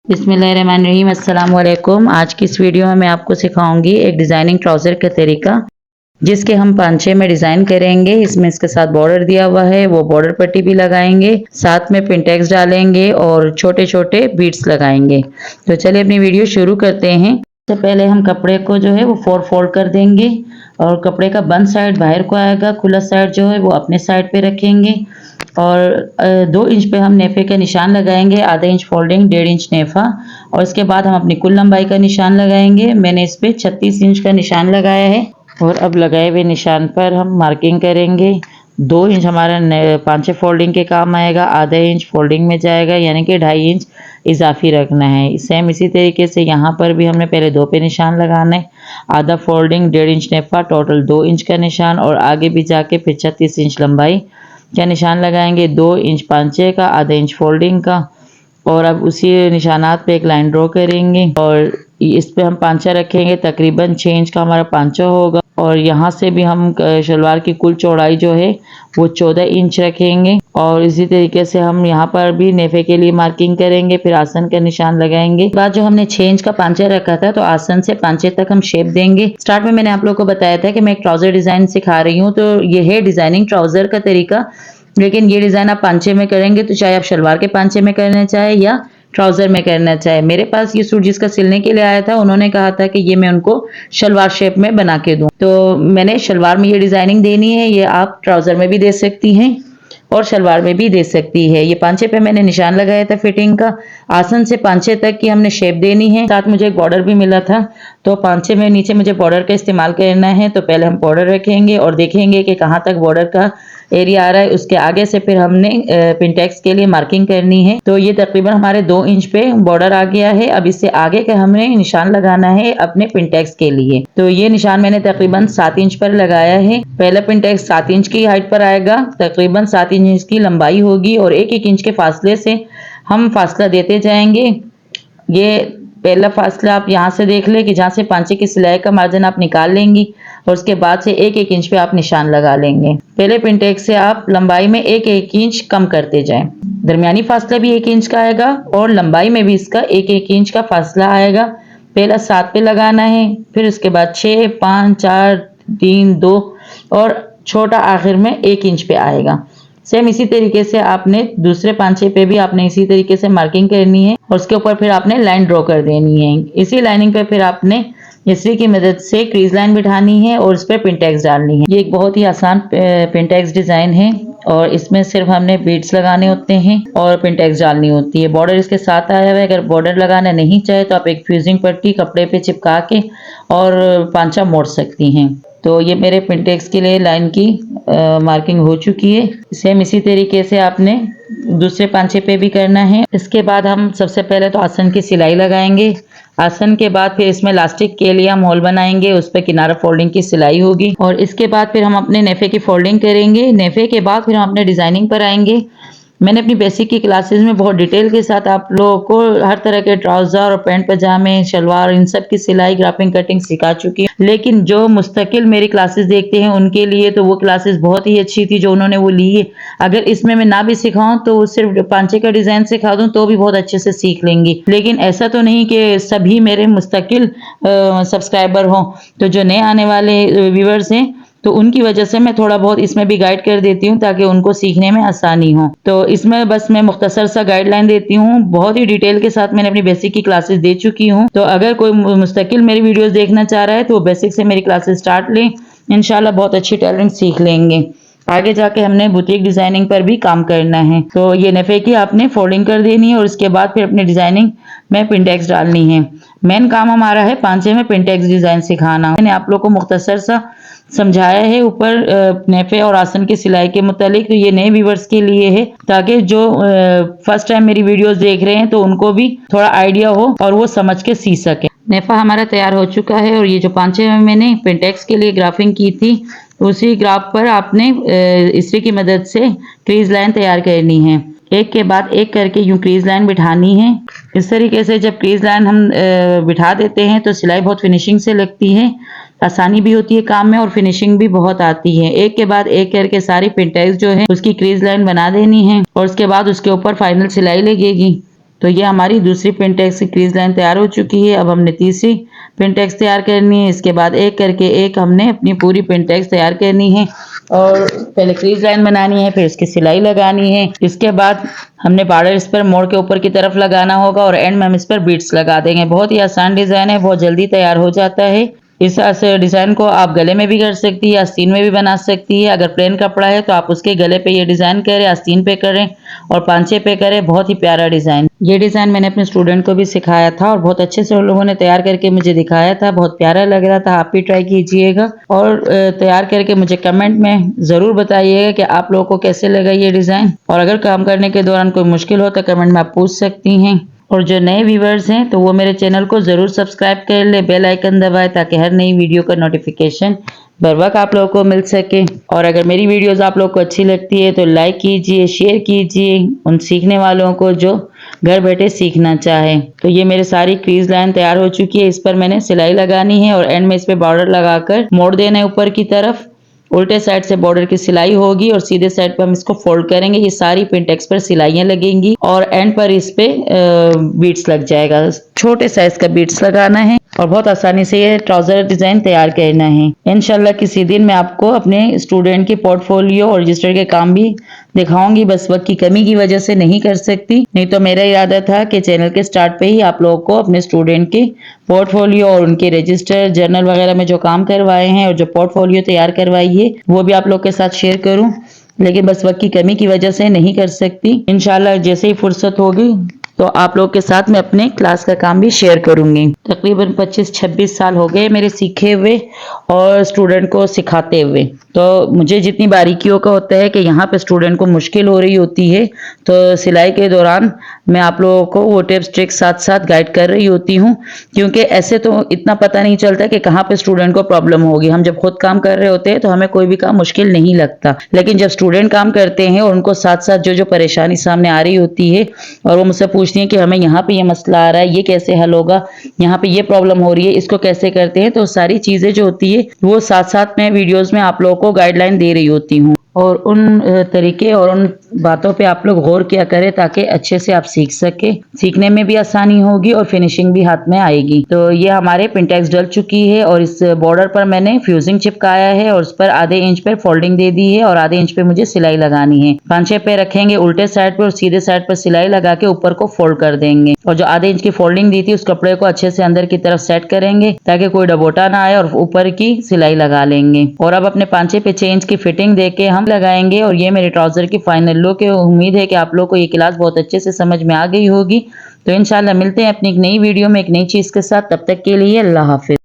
बिस्मिल्लाहिर्रहमानिर्रहीम, अस्सलाम वालेकुम। आज की इस वीडियो में मैं आपको सिखाऊंगी एक डिज़ाइनिंग ट्राउज़र का तरीका, जिसके हम पांचे में डिज़ाइन करेंगे। इसमें इसके साथ बॉर्डर दिया हुआ है, वो बॉर्डर पट्टी भी लगाएंगे, साथ में पिंटेक्स डालेंगे और छोटे छोटे बीड्स लगाएंगे। तो चलिए अपनी वीडियो शुरू करते हैं। सबसे पहले हम कपड़े को जो है वो 4 फोल्ड कर देंगे और कपड़े का बंद साइड बाहर को आएगा, खुला साइड जो है वो अपने साइड पे रखेंगे और 2 इंच पे हम नेफे का निशान लगाएंगे, आधा इंच फोल्डिंग, 1.5 इंच नेफा। और इसके बाद हम अपनी कुल लंबाई का निशान लगाएंगे। मैंने इस पे 36 इंच का निशान लगाया है और अब लगाए हुए निशान पर हम मार्किंग करेंगे। 2 इंच हमारा पांचे फोल्डिंग के काम आएगा, आधा इंच फोल्डिंग में जाएगा, यानी कि 2.5 इंच इजाफी रखना है। सेम इसी तरीके से यहाँ पर भी हमने पहले 2 पे निशान लगाना है, आधा फोल्डिंग, 1.5 इंच नेफा, टोटल 2 इंच का निशान और आगे भी जाके फिर 36 इंच लंबाई का निशान लगाएंगे, 2 इंच पांचे का, आधा इंच फोल्डिंग का। और अब उसी निशानात पे एक लाइन ड्रॉ करेंगे और इस पे हम पांचा रखेंगे। तकरीबन 6 इंच का हमारा पांचा होगा और यहाँ से भी हम शलवार की कुल चौड़ाई जो है वो 14 इंच रखेंगे। और इसी तरीके से हम यहाँ पर भी नेफे के लिए मार्किंग करेंगे, फिर आसन का निशान लगाएंगे। बाद जो हमने 6 इंच का पांचा रखा था तो आसन से पांचे तक हम शेप देंगे। स्टार्ट में मैंने आप लोगों को बताया था कि मैं एक ट्राउजर डिजाइन सिखा रही हूँ, तो ये है डिजाइनिंग ट्राउजर का तरीका। लेकिन ये डिजाइन आप पांचे में करेंगे तो चाहे आप शलवार के पांचे में करना चाहे या ट्राउजर में करना चाहे। मेरे पास ये सूट जिसका सिलने के लिए आया था, उन्होंने कहा था कि ये मैं उनको शलवार शेप में बना के दूं, तो मैंने शलवार में ये डिजाइनिंग देनी है। ये आप ट्राउजर में भी दे सकती हैं और शलवार में भी दे सकती है। ये पांचे पे मैंने निशान लगाया था फिटिंग का। आसन से पांचे तक की हमने शेप देनी है। साथ मुझे एक बॉर्डर भी मिला था, तो पांचे में नीचे मुझे बॉर्डर का इस्तेमाल करना है। तो पहले हम बॉर्डर रखेंगे और देखेंगे कि कहाँ तक बॉर्डर का एरिया आ रहा है। उसके आगे से फिर हमने पिंटेक्स के लिए मार्किंग करनी है। तो ये तकरीबन हमारे 2 इंच पे बॉर्डर आ गया है। अब इससे आगे का हमने निशान लगाना है अपने पिंटेक्स के लिए। तो ये निशान मैंने तकरीबन 7 इंच पर लगाया है। पहला पिंटेक्स 7 इंच की हाइट पर आएगा, तकरीबन 7 इंच की लंबाई होगी और 1-1 इंच के फासले से हम फासला देते जाएंगे। ये पहला फासला आप यहाँ से देख ले कि जहाँ से पांचे की सिलाई का मार्जिन आप निकाल लेंगी और उसके बाद से 1-1 इंच पे आप निशान लगा लेंगे। पहले पिंटेक्स से आप लंबाई में 1-1 इंच कम करते जाएं। दरमियानी फासला भी 1 इंच का आएगा और लंबाई में भी इसका 1-1 इंच का फासला आएगा। पहला 7 पे लगाना है, फिर उसके बाद 6, 5, 4, 3, 2 और छोटा आखिर में 1 इंच पे आएगा। सेम इसी तरीके से आपने दूसरे पांचे पे भी आपने इसी तरीके से मार्किंग करनी है और उसके ऊपर फिर आपने लाइन ड्रॉ कर देनी है। इसी लाइनिंग पे फिर आपने इसी की मदद से क्रीज लाइन बिठानी है और उस पर पिंटेक्स डालनी है। ये एक बहुत ही आसान पिंटेक्स डिजाइन है और इसमें सिर्फ हमने बीड्स लगाने होते हैं और पिंटेक्स डालनी होती है। बॉर्डर इसके साथ आया हुआ है। अगर बॉर्डर लगाना नहीं चाहे तो आप एक फ्यूजिंग पट्टी कपड़े पे चिपका के और पांचा मोड़ सकती हैं। तो ये मेरे पिंटेक्स के लिए लाइन की मार्किंग हो चुकी है। सेम इसी तरीके से आपने दूसरे पांचे पे भी करना है। इसके बाद हम सबसे पहले तो आसन की सिलाई लगाएंगे। आसन के बाद फिर इसमें इलास्टिक के लिए हम होल बनाएंगे, उस पर किनारा फोल्डिंग की सिलाई होगी और इसके बाद फिर हम अपने नेफे की फोल्डिंग करेंगे। नेफे के बाद फिर हम अपने डिजाइनिंग पर आएंगे। मैंने अपनी बेसिक की क्लासेस में बहुत डिटेल के साथ आप लोगों को हर तरह के ट्राउजर और पैंट पजामे, शलवार, इन सब की सिलाई, ग्राफिंग, कटिंग सिखा चुकी हूँ। लेकिन जो मुस्तकिल मेरी क्लासेस देखते हैं उनके लिए तो वो क्लासेस बहुत ही अच्छी थी जो उन्होंने वो ली है। अगर इसमें मैं ना भी सिखाऊं तो सिर्फ पांचे का डिजाइन सिखा दूं तो भी बहुत अच्छे से सीख लेंगी। लेकिन ऐसा तो नहीं कि सभी मेरे मुस्तकिल सब्सक्राइबर हों। तो जो नए आने वाले व्यूअर्स हैं तो उनकी वजह से मैं थोड़ा बहुत इसमें भी गाइड कर देती हूँ ताकि उनको सीखने में आसानी हो। तो इसमें बस मैं मुख्तसर सा गाइडलाइन देती हूँ। बहुत ही डिटेल के साथ मैंने अपनी बेसिक की क्लासेस दे चुकी हूँ। तो अगर कोई मुस्तकिल मेरी वीडियोस देखना चाह रहा है तो वो बेसिक से मेरी क्लासेस स्टार्ट लें, इंशाल्लाह बहुत अच्छी टैलेंट सीख लेंगे। आगे जाके हमने बुटीक डिजाइनिंग पर भी काम करना है। तो ये नेफे की आपने फोल्डिंग कर देनी है और उसके बाद फिर अपनी डिजाइनिंग में पिंटेक्स डालनी है। मेन काम हमारा है पांचे में पिंटेक्स डिजाइन सिखाना। मैंने आप लोग को मुख्तसर सा समझाया है ऊपर नेफे और आसन की सिलाई के मुतालिक। तो ये नए व्यूवर्स के लिए है ताकि जो फर्स्ट टाइम मेरी वीडियोस देख रहे हैं तो उनको भी थोड़ा आइडिया हो और वो समझ के सी सके। नेफा हमारा तैयार हो चुका है और ये जो पांचे में मैंने पिंटेक्स के लिए ग्राफिंग की थी उसी ग्राफ पर आपने इस्त्री की मदद से क्रीज लाइन तैयार करनी है। एक के बाद एक करके यूं क्रीज लाइन बिठानी है। इस तरीके से जब क्रीज लाइन हम बिठा देते हैं तो सिलाई बहुत फिनिशिंग से लगती है, आसानी भी होती है काम में और फिनिशिंग भी बहुत आती है। एक के बाद एक करके सारी पिंटेक्स जो है उसकी क्रीज लाइन बना देनी है और उसके बाद उसके ऊपर फाइनल सिलाई लगेगी। तो ये हमारी दूसरी पिनटेक्स की क्रीज लाइन तैयार हो चुकी है। अब हमने तीसरी पिनटेक्स तैयार करनी है। इसके बाद एक करके एक हमने अपनी पूरी पिनटेक्स तैयार करनी है और पहले क्रीज लाइन बनानी है, फिर इसकी सिलाई लगानी है। इसके बाद हमने बॉर्डर इस पर मोड़ के ऊपर की तरफ लगाना होगा और एंड में हम इस पर बीड्स लगा देंगे। बहुत ही आसान डिजाइन है, बहुत जल्दी तैयार हो जाता है। इस डिजाइन को आप गले में भी कर सकती है, आस्तीन में भी बना सकती है। अगर प्लेन कपड़ा है तो आप उसके गले पे ये डिजाइन करें, आस्तीन पे करें और पांचे पे करें। बहुत ही प्यारा डिजाइन। ये डिजाइन मैंने अपने स्टूडेंट को भी सिखाया था और बहुत अच्छे से उन लोगों ने तैयार करके मुझे दिखाया था। बहुत प्यारा लग रहा था। आप भी ट्राई कीजिएगा और तैयार करके मुझे कमेंट में जरूर बताइएगा कि आप लोगों को कैसे लगा ये डिजाइन। और अगर काम करने के दौरान कोई मुश्किल हो तो कमेंट में आप पूछ सकती हैं। और जो नए व्यूवर्स हैं तो वो मेरे चैनल को ज़रूर सब्सक्राइब कर ले, बेल आइकन दबाएं ताकि हर नई वीडियो का नोटिफिकेशन बर वक्त आप लोगों को मिल सके। और अगर मेरी वीडियोस आप लोगों को अच्छी लगती है तो लाइक कीजिए, शेयर कीजिए उन सीखने वालों को जो घर बैठे सीखना चाहे। तो ये मेरे सारी क्रीज लाइन तैयार हो चुकी है। इस पर मैंने सिलाई लगानी है और एंड में इस पर बॉर्डर लगाकर मोड़ देना है ऊपर की तरफ। उल्टे साइड से बॉर्डर की सिलाई होगी और सीधे साइड पर हम इसको फोल्ड करेंगे। ये सारी पिनटेक्स पर सिलाइयां लगेंगी और एंड पर इस पे बीड्स लग जाएगा। छोटे साइज का बीड्स लगाना है और बहुत आसानी से ये ट्राउजर डिजाइन तैयार करना है। इंशाल्लाह किसी दिन मैं आपको अपने स्टूडेंट के पोर्टफोलियो और रजिस्टर के काम भी दिखाऊंगी। बस वक्त की कमी की वजह से नहीं कर सकती, नहीं तो मेरा इरादा था कि चैनल के स्टार्ट पे ही आप लोगों को अपने स्टूडेंट के पोर्टफोलियो और उनके रजिस्टर, जर्नल वगैरह में जो काम करवाए हैं और जो पोर्टफोलियो तैयार करवाई है वो भी आप लोग के साथ शेयर करूं, लेकिन बस वक्त की कमी की वजह से नहीं कर सकती। इंशाल्लाह जैसे ही फुर्सत होगी तो आप लोग के साथ मैं अपने क्लास का काम भी शेयर करूंगी। तकरीबन 25-26 साल हो गए मेरे सीखे हुए और स्टूडेंट को सिखाते हुए। तो मुझे जितनी बारीकियों का होता है कि यहाँ पे स्टूडेंट को मुश्किल हो रही होती है तो सिलाई के दौरान मैं आप लोगों को वो टिप्स ट्रिक्स साथ साथ गाइड कर रही होती हूँ, क्योंकि ऐसे तो इतना पता नहीं चलता कि कहाँ पे स्टूडेंट को प्रॉब्लम होगी। हम जब खुद काम कर रहे होते हैं तो हमें कोई भी काम मुश्किल नहीं लगता, लेकिन जब स्टूडेंट काम करते हैं और उनको साथ साथ जो जो परेशानी सामने आ रही होती है और वो मुझसे पूछती हैं कि हमें यहाँ पे ये मसला आ रहा है, ये कैसे हल होगा, यहाँ पे ये प्रॉब्लम हो रही है, इसको कैसे करते हैं, तो सारी चीजें जो होती है वो साथ साथ मैं वीडियोस में आप लोगों को गाइडलाइन दे रही होती हूँ। और उन तरीके और उन बातों पे आप लोग गौर किया करें ताकि अच्छे से आप सीख सके, सीखने में भी आसानी होगी और फिनिशिंग भी हाथ में आएगी। तो ये हमारे पिनटेक्स डल चुकी है और इस बॉर्डर पर मैंने फ्यूजिंग चिपकाया है और उस पर आधे इंच पर फोल्डिंग दे दी है और आधे इंच पे मुझे सिलाई लगानी है। पांचे पे रखेंगे उल्टे साइड पर और सीधे साइड पर सिलाई लगा के ऊपर को फोल्ड कर देंगे और जो आधे इंच की फोल्डिंग दी थी उस कपड़े को अच्छे से अंदर की तरफ सेट करेंगे ताकि कोई डबोटा ना आए और ऊपर की सिलाई लगा लेंगे। और अब अपने पांचे पे 6 इंच की फिटिंग देके हम लगाएंगे और ये मेरे ट्राउजर की फाइनल लुक है। उम्मीद है कि आप लोग को ये क्लास बहुत अच्छे से समझ में आ गई होगी। तो इंशाल्लाह मिलते हैं अपनी एक नई वीडियो में एक नई चीज के साथ। तब तक के लिए अल्लाह हाफिज।